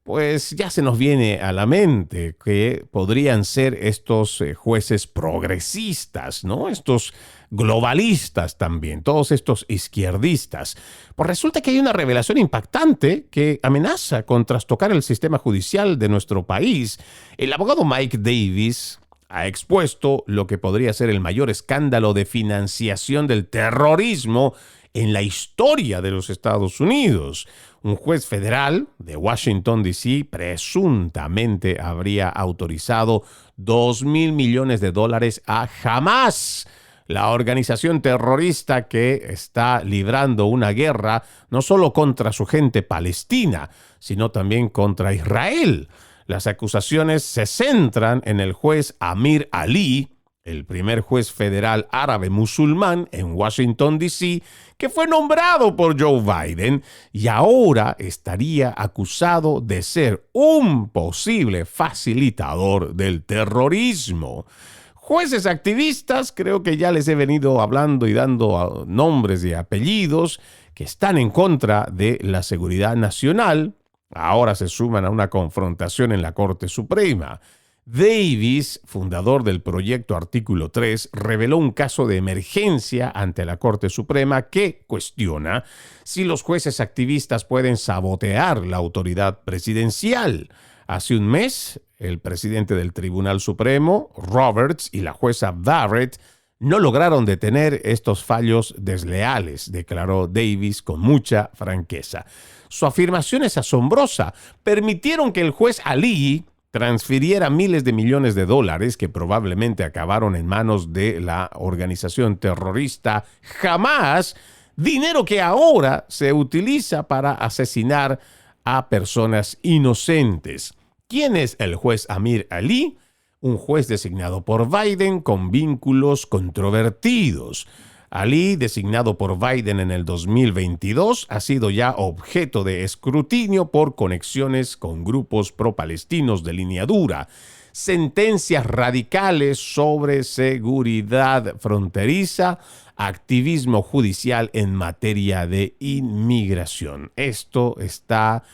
pues ya se nos viene a la mente que podrían ser estos jueces progresistas, ¿no? Estos globalistas también, todos estos izquierdistas. Pues resulta que hay una revelación impactante que amenaza con trastocar el sistema judicial de nuestro país. El abogado Mike Davis ha expuesto lo que podría ser el mayor escándalo de financiación del terrorismo en la historia de los Estados Unidos. Un juez federal de Washington, D.C., presuntamente habría autorizado $2,000 millones a Hamas, la organización terrorista que está librando una guerra no solo contra su gente palestina, sino también contra Israel. Las acusaciones se centran en el juez Amir Ali, el primer juez federal árabe musulmán en Washington, D.C., que fue nombrado por Joe Biden y ahora estaría acusado de ser un posible facilitador del terrorismo. Jueces activistas, creo que ya les he venido hablando y dando nombres y apellidos, que están en contra de la seguridad nacional, ahora se suman a una confrontación en la Corte Suprema. Davis, fundador del proyecto Artículo 3, reveló un caso de emergencia ante la Corte Suprema que cuestiona si los jueces activistas pueden sabotear la autoridad presidencial. Hace un mes, el presidente del Tribunal Supremo, Roberts, y la jueza Barrett no lograron detener estos fallos desleales, declaró Davis con mucha franqueza. Su afirmación es asombrosa. Permitieron que el juez Ali transfiriera miles de millones de dólares que probablemente acabaron en manos de la organización terrorista Hamas, dinero que ahora se utiliza para asesinar a personas inocentes. ¿Quién es el juez Amir Ali? Un juez designado por Biden con vínculos controvertidos. Ali, designado por Biden en el 2022, ha sido ya objeto de escrutinio por conexiones con grupos pro-palestinos de línea dura, sentencias radicales sobre seguridad fronteriza, activismo judicial en materia de inmigración. Esto está,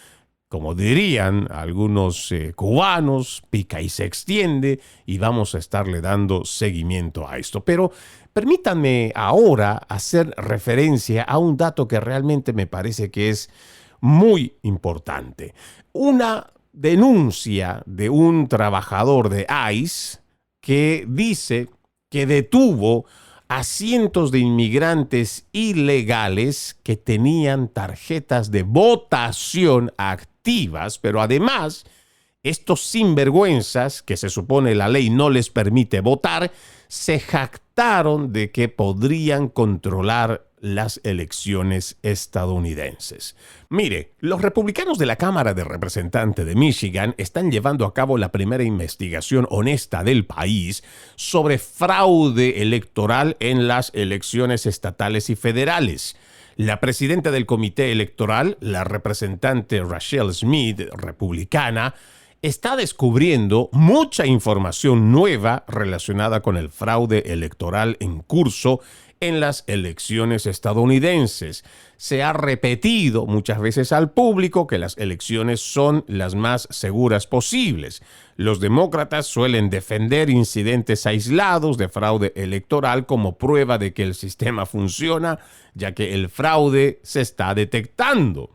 como dirían algunos cubanos, pica y se extiende, y vamos a estarle dando seguimiento a esto. Pero permítanme ahora hacer referencia a un dato que realmente me parece que es muy importante. Una denuncia de un trabajador de ICE que dice que detuvo a cientos de inmigrantes ilegales que tenían tarjetas de votación activas, pero además estos sinvergüenzas, que se supone la ley no les permite votar, se jactaron de que podrían controlar las elecciones estadounidenses. Mire, los republicanos de la Cámara de Representantes de Michigan están llevando a cabo la primera investigación honesta del país sobre fraude electoral en las elecciones estatales y federales. La presidenta del comité electoral, la representante Rachel Smith, republicana, está descubriendo mucha información nueva relacionada con el fraude electoral en curso en las elecciones estadounidenses. Se ha repetido muchas veces al público que las elecciones son las más seguras posibles. Los demócratas suelen defender incidentes aislados de fraude electoral como prueba de que el sistema funciona, ya que el fraude se está detectando.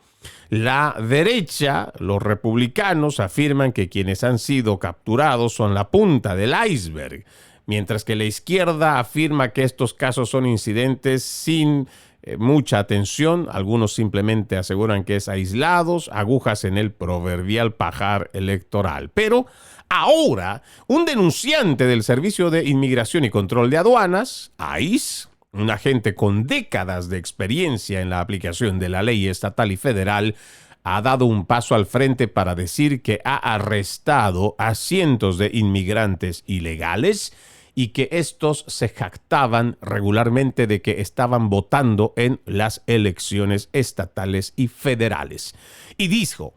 La derecha, los republicanos, afirman que quienes han sido capturados son la punta del iceberg, mientras que la izquierda afirma que estos casos son incidentes sin mucha atención. Algunos simplemente aseguran que es aislados, agujas en el proverbial pajar electoral. Pero ahora, un denunciante del Servicio de Inmigración y Control de Aduanas, ICE, un agente con décadas de experiencia en la aplicación de la ley estatal y federal, ha dado un paso al frente para decir que ha arrestado a cientos de inmigrantes ilegales y que estos se jactaban regularmente de que estaban votando en las elecciones estatales y federales. Y dijo,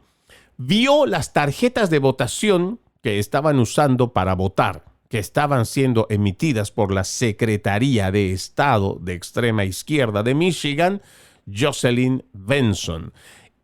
vio las tarjetas de votación que estaban usando para votar, que estaban siendo emitidas por la Secretaría de Estado de extrema izquierda de Michigan, Jocelyn Benson.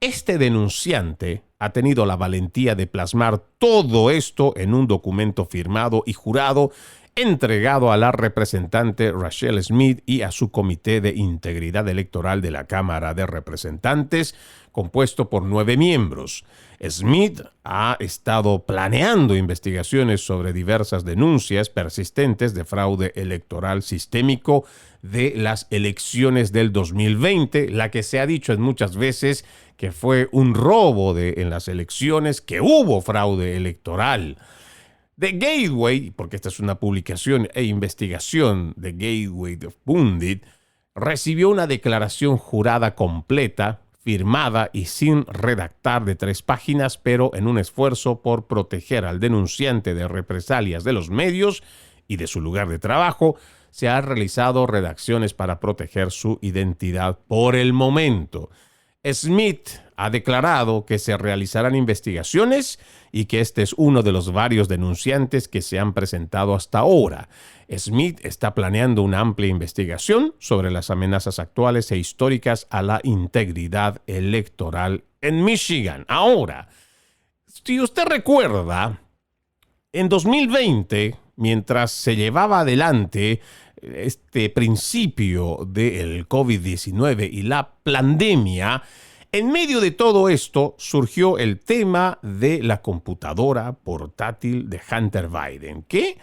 Este denunciante ha tenido la valentía de plasmar todo esto en un documento firmado y jurado entregado a la representante Rachel Smith y a su Comité de Integridad Electoral de la Cámara de Representantes, compuesto por 9 miembros. Smith ha estado planeando investigaciones sobre diversas denuncias persistentes de fraude electoral sistémico de las elecciones del 2020, la que se ha dicho en muchas veces que fue un robo en las elecciones, que hubo fraude electoral. The Gateway, porque esta es una publicación e investigación de Gateway de Pundit, recibió una declaración jurada completa, firmada y sin redactar de 3 páginas, pero en un esfuerzo por proteger al denunciante de represalias de los medios y de su lugar de trabajo, se han realizado redacciones para proteger su identidad por el momento. Smith ha declarado que se realizarán investigaciones y que este es uno de los varios denunciantes que se han presentado hasta ahora. Smith está planeando una amplia investigación sobre las amenazas actuales e históricas a la integridad electoral en Michigan. Ahora, si usted recuerda, en 2020, mientras se llevaba adelante este principio del COVID-19 y la pandemia, en medio de todo esto surgió el tema de la computadora portátil de Hunter Biden, que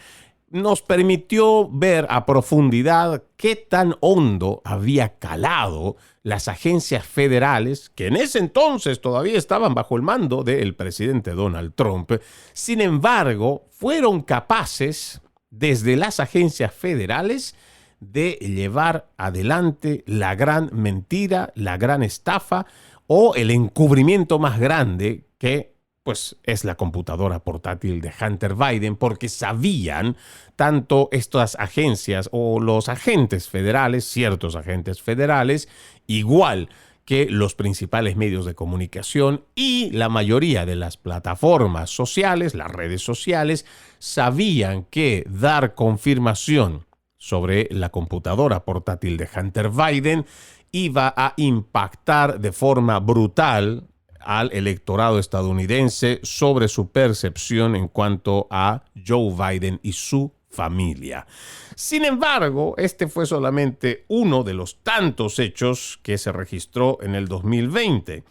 nos permitió ver a profundidad qué tan hondo había calado las agencias federales, que en ese entonces todavía estaban bajo el mando del presidente Donald Trump. Sin embargo, fueron capaces, desde las agencias federales, de llevar adelante la gran mentira, la gran estafa o el encubrimiento más grande que pues es la computadora portátil de Hunter Biden, porque sabían tanto estas agencias o los agentes federales, ciertos agentes federales, igual que los principales medios de comunicación y la mayoría de las plataformas sociales, las redes sociales, sabían que dar confirmación sobre la computadora portátil de Hunter Biden iba a impactar de forma brutal al electorado estadounidense sobre su percepción en cuanto a Joe Biden y su familia. Sin embargo, este fue solamente uno de los tantos hechos que se registró en el 2020.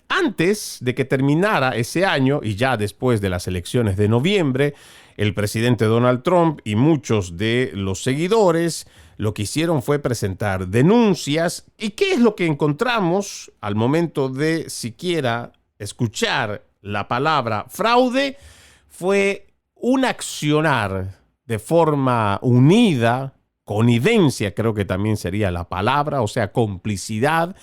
Antes de que terminara ese año y ya después de las elecciones de noviembre, el presidente Donald Trump y muchos de los seguidores lo que hicieron fue presentar denuncias. ¿Y qué es lo que encontramos al momento de siquiera escuchar la palabra fraude? Fue un accionar de forma unida, connivencia creo que también sería la palabra, o sea, complicidad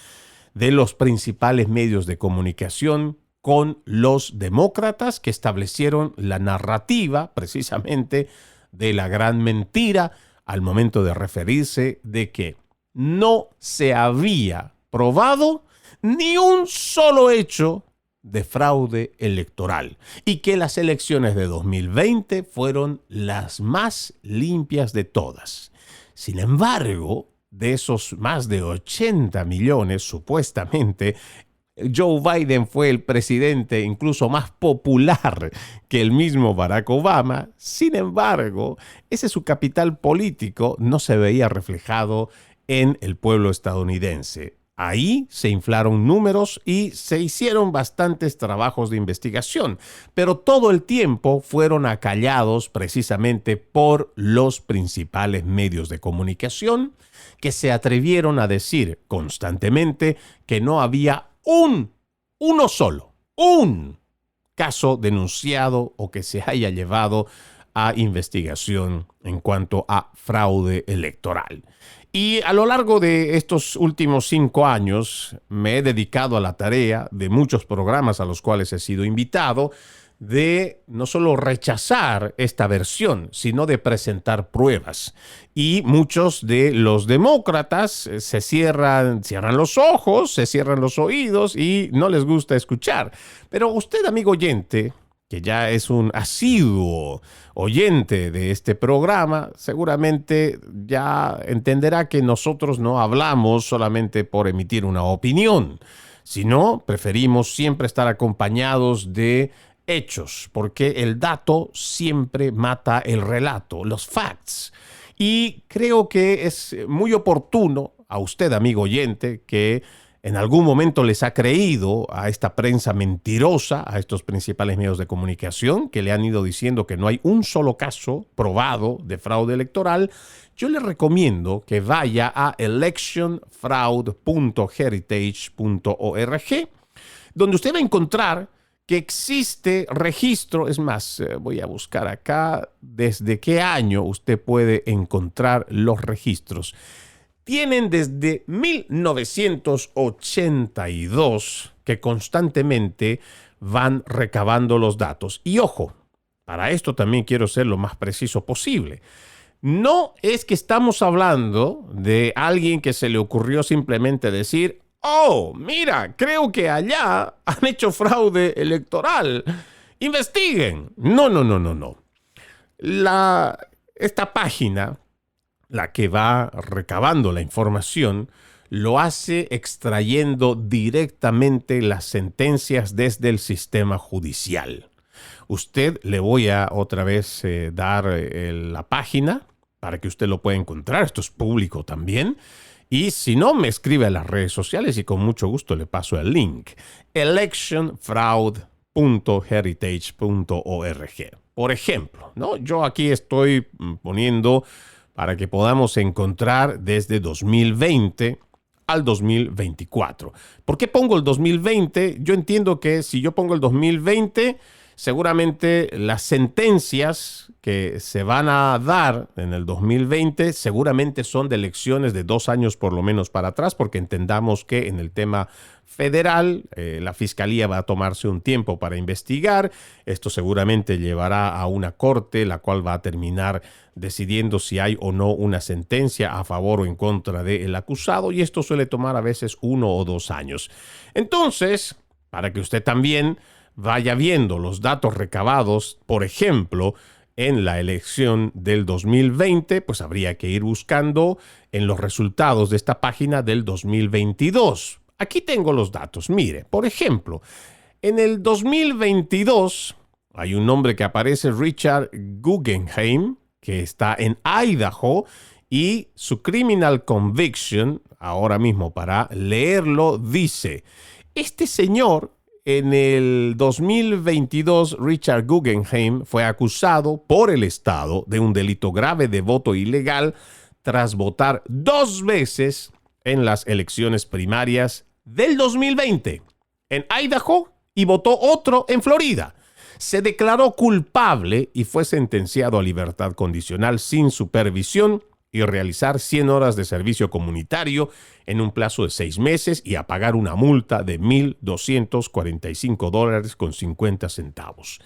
de los principales medios de comunicación con los demócratas que establecieron la narrativa precisamente de la gran mentira al momento de referirse de que no se había probado ni un solo hecho de fraude electoral y que las elecciones de 2020 fueron las más limpias de todas. Sin embargo, de esos más de 80 millones, supuestamente, Joe Biden fue el presidente incluso más popular que el mismo Barack Obama. Sin embargo, ese su capital político no se veía reflejado en el pueblo estadounidense. Ahí se inflaron números y se hicieron bastantes trabajos de investigación, pero todo el tiempo fueron acallados precisamente por los principales medios de comunicación que se atrevieron a decir constantemente que no había uno solo, un caso denunciado o que se haya llevado a investigación en cuanto a fraude electoral. Y a lo largo de estos últimos 5 años me he dedicado a la tarea de muchos programas a los cuales he sido invitado de no solo rechazar esta versión, sino de presentar pruebas. Y muchos de los demócratas se cierran los ojos, se cierran los oídos y no les gusta escuchar. Pero usted, amigo oyente, que ya es un asiduo oyente de este programa, seguramente ya entenderá que nosotros no hablamos solamente por emitir una opinión, sino preferimos siempre estar acompañados de hechos, porque el dato siempre mata el relato, los facts. Y creo que es muy oportuno a usted, amigo oyente, que en algún momento les ha creído a esta prensa mentirosa, a estos principales medios de comunicación que le han ido diciendo que no hay un solo caso probado de fraude electoral. Yo le recomiendo que vaya a electionfraud.heritage.org, donde usted va a encontrar que existe registro. Es más, voy a buscar acá desde qué año usted puede encontrar los registros. Tienen desde 1982 que constantemente van recabando los datos. Y ojo, para esto también quiero ser lo más preciso posible. No es que estamos hablando de alguien que se le ocurrió simplemente decir: oh, mira, creo que allá han hecho fraude electoral. Investiguen. No. Esta página, la que va recabando la información, lo hace extrayendo directamente las sentencias desde el sistema judicial. Usted le voy a otra vez dar la página para que usted lo pueda encontrar. Esto es público también. Y si no, me escribe a las redes sociales y con mucho gusto le paso el link. electionfraud.heritage.org. Por ejemplo, ¿no? Yo aquí estoy poniendo para que podamos encontrar desde 2020 al 2024. ¿Por qué pongo el 2020? Yo entiendo que si yo pongo el 2020, seguramente las sentencias que se van a dar en el 2020 seguramente son de elecciones de 2 años por lo menos para atrás, porque entendamos que en el tema federal la fiscalía va a tomarse un tiempo para investigar. Esto seguramente llevará a una corte, la cual va a terminar decidiendo si hay o no una sentencia a favor o en contra del acusado, y esto suele tomar a veces 1 o 2 años. Entonces, para que usted también vaya viendo los datos recabados, por ejemplo, en la elección del 2020, pues habría que ir buscando en los resultados de esta página del 2022. Aquí tengo los datos. Mire, por ejemplo, en el 2022 hay un nombre que aparece, Richard Guggenheim, que está en Idaho, y su criminal conviction, ahora mismo para leerlo, dice: este señor, en el 2022, Richard Guggenheim fue acusado por el Estado de un delito grave de voto ilegal tras votar 2 veces en las elecciones primarias del 2020 en Idaho y votó otro en Florida. Se declaró culpable y fue sentenciado a libertad condicional sin supervisión y realizar 100 horas de servicio comunitario en un plazo de 6 meses y a pagar una multa de $1,245.50.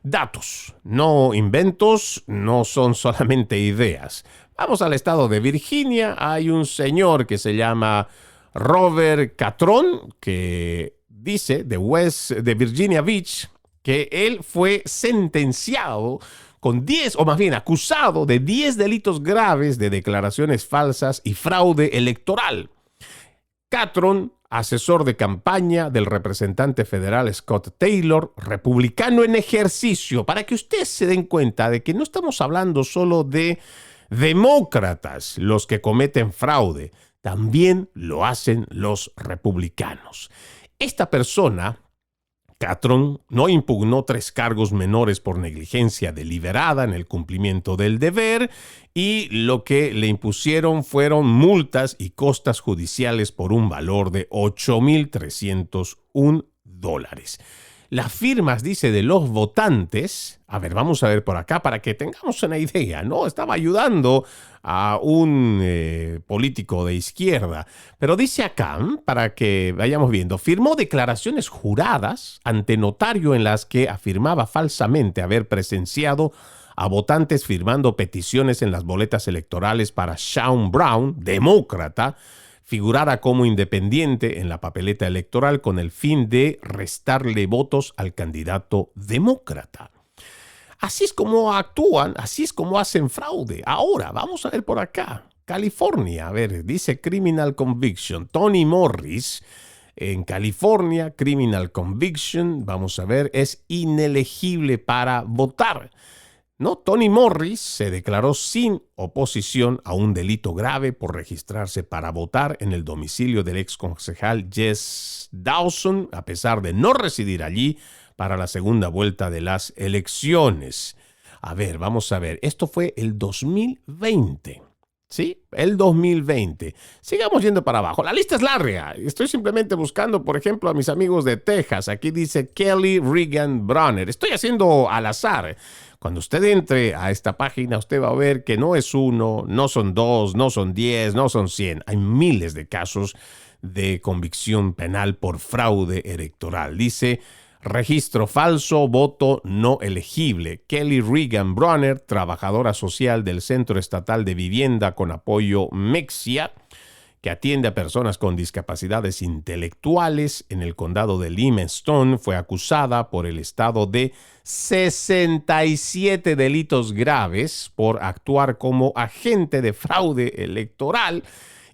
Datos, no inventos, no son solamente ideas. Vamos al estado de Virginia. Hay un señor que se llama Robert Catron, que dice de Virginia Beach que él fue sentenciado con 10, o más bien acusado de 10 delitos graves de declaraciones falsas y fraude electoral. Catron, asesor de campaña del representante federal Scott Taylor, republicano en ejercicio, para que ustedes se den cuenta de que no estamos hablando solo de demócratas los que cometen fraude, también lo hacen los republicanos. Esta persona, Catron, no impugnó 3 cargos menores por negligencia deliberada en el cumplimiento del deber y lo que le impusieron fueron multas y costas judiciales por un valor de $8,301. Las firmas, dice, de los votantes, a ver, vamos a ver por acá para que tengamos una idea, ¿no? Estaba ayudando a un político de izquierda, pero dice acá, para que vayamos viendo, firmó declaraciones juradas ante notario en las que afirmaba falsamente haber presenciado a votantes firmando peticiones en las boletas electorales para Sean Brown, demócrata, figurara como independiente en la papeleta electoral con el fin de restarle votos al candidato demócrata. Así es como actúan, así es como hacen fraude. Ahora, vamos a ver por acá. California, a ver, dice Criminal Conviction. Tony Morris, en California, Criminal Conviction, vamos a ver, es inelegible para votar. No, Tony Morris se declaró sin oposición a un delito grave por registrarse para votar en el domicilio del ex concejal Jess Dawson, a pesar de no residir allí para la segunda vuelta de las elecciones. A ver, vamos a ver. Esto fue el 2020. ¿Sí? El 2020. Sigamos yendo para abajo. La lista es larga. Estoy simplemente buscando, por ejemplo, a mis amigos de Texas. Aquí dice Kelly Regan Bronner. Estoy haciendo al azar. Cuando usted entre a esta página, usted va a ver que no es 1, no son 2, no son 10, no son 100. Hay miles de casos de convicción penal por fraude electoral. Dice, registro falso, voto no elegible. Kelly Regan Bronner, trabajadora social del Centro Estatal de Vivienda con apoyo MEXIA, que atiende a personas con discapacidades intelectuales en el condado de Limestone, fue acusada por el estado de 67 delitos graves por actuar como agente de fraude electoral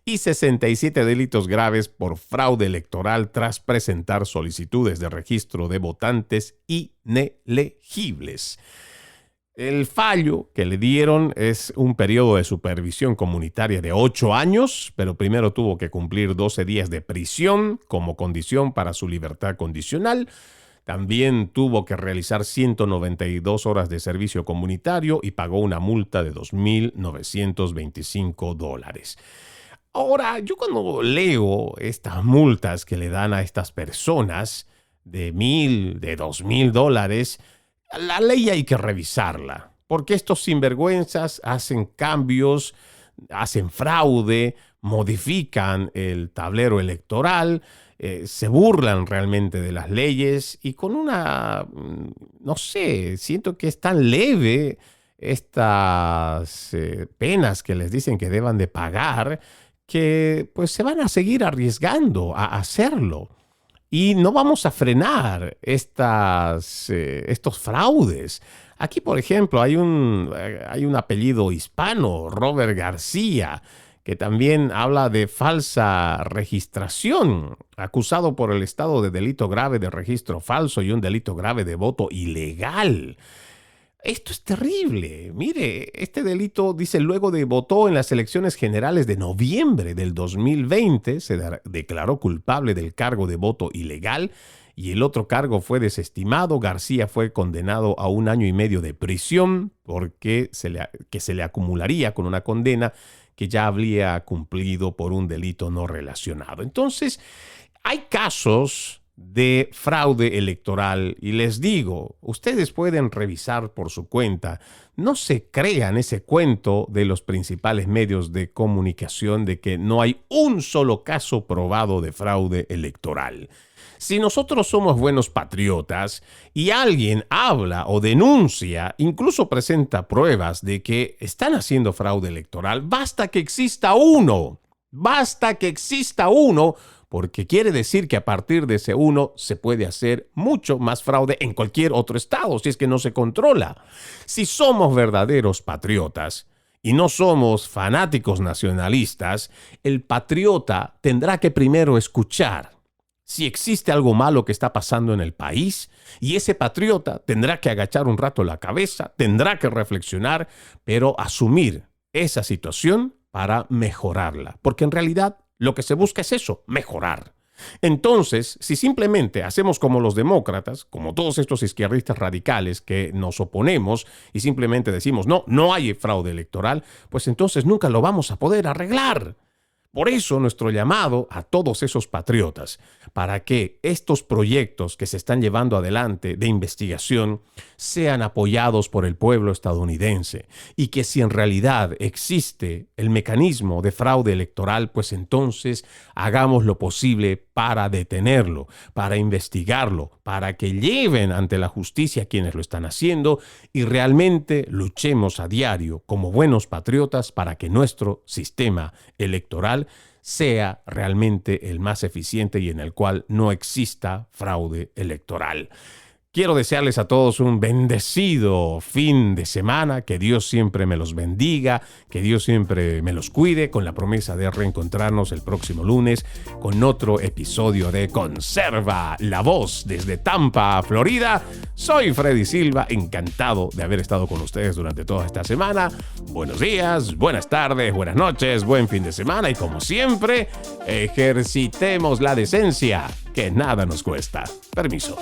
y 67 delitos graves por fraude electoral tras presentar solicitudes de registro de votantes inelegibles. El fallo que le dieron es un periodo de supervisión comunitaria de 8 años, pero primero tuvo que cumplir 12 días de prisión como condición para su libertad condicional. También tuvo que realizar 192 horas de servicio comunitario y pagó una multa de $2,925. Ahora, yo cuando leo estas multas que le dan a estas personas de $1,000, de $2,000, la ley hay que revisarla, porque estos sinvergüenzas hacen cambios, hacen fraude, modifican el tablero electoral, se burlan realmente de las leyes y con una, no sé, siento que es tan leve estas penas que les dicen que deban de pagar que pues se van a seguir arriesgando a hacerlo. Y no vamos a frenar estos fraudes. Aquí, por ejemplo, hay un apellido hispano, Robert García, que también habla de falsa registración, acusado por el estado de delito grave de registro falso y un delito grave de voto ilegal. Esto es terrible. Mire, este delito, dice, luego de votó en las elecciones generales de noviembre del 2020, se declaró culpable del cargo de voto ilegal y el otro cargo fue desestimado. García fue condenado a 1 año y medio de prisión porque se le acumularía con una condena que ya habría cumplido por un delito no relacionado. Entonces, hay casos de fraude electoral y les digo, ustedes pueden revisar por su cuenta, no se crean ese cuento de los principales medios de comunicación de que no hay un solo caso probado de fraude electoral. Si nosotros somos buenos patriotas y alguien habla o denuncia, incluso presenta pruebas de que están haciendo fraude electoral, basta que exista uno Basta que exista uno, porque quiere decir que a partir de ese uno se puede hacer mucho más fraude en cualquier otro estado, si es que no se controla. Si somos verdaderos patriotas y no somos fanáticos nacionalistas, el patriota tendrá que primero escuchar si existe algo malo que está pasando en el país, y ese patriota tendrá que agachar un rato la cabeza, tendrá que reflexionar, pero asumir esa situación para mejorarla, porque en realidad lo que se busca es eso, mejorar. Entonces, si simplemente hacemos como los demócratas, como todos estos izquierdistas radicales que nos oponemos y simplemente decimos no hay fraude electoral, pues entonces nunca lo vamos a poder arreglar. Por eso nuestro llamado a todos esos patriotas, para que estos proyectos que se están llevando adelante de investigación sean apoyados por el pueblo estadounidense, y que si en realidad existe el mecanismo de fraude electoral, pues entonces hagamos lo posible para detenerlo, para investigarlo, para que lleven ante la justicia a quienes lo están haciendo, y realmente luchemos a diario como buenos patriotas para que nuestro sistema electoral sea realmente el más eficiente y en el cual no exista fraude electoral. Quiero desearles a todos un bendecido fin de semana, que Dios siempre me los bendiga, que Dios siempre me los cuide, con la promesa de reencontrarnos el próximo lunes con otro episodio de Conserva la Voz desde Tampa, Florida. Soy Freddy Silva, encantado de haber estado con ustedes durante toda esta semana. Buenos días, buenas tardes, buenas noches, buen fin de semana y como siempre, ejercitemos la decencia, que nada nos cuesta. Permiso.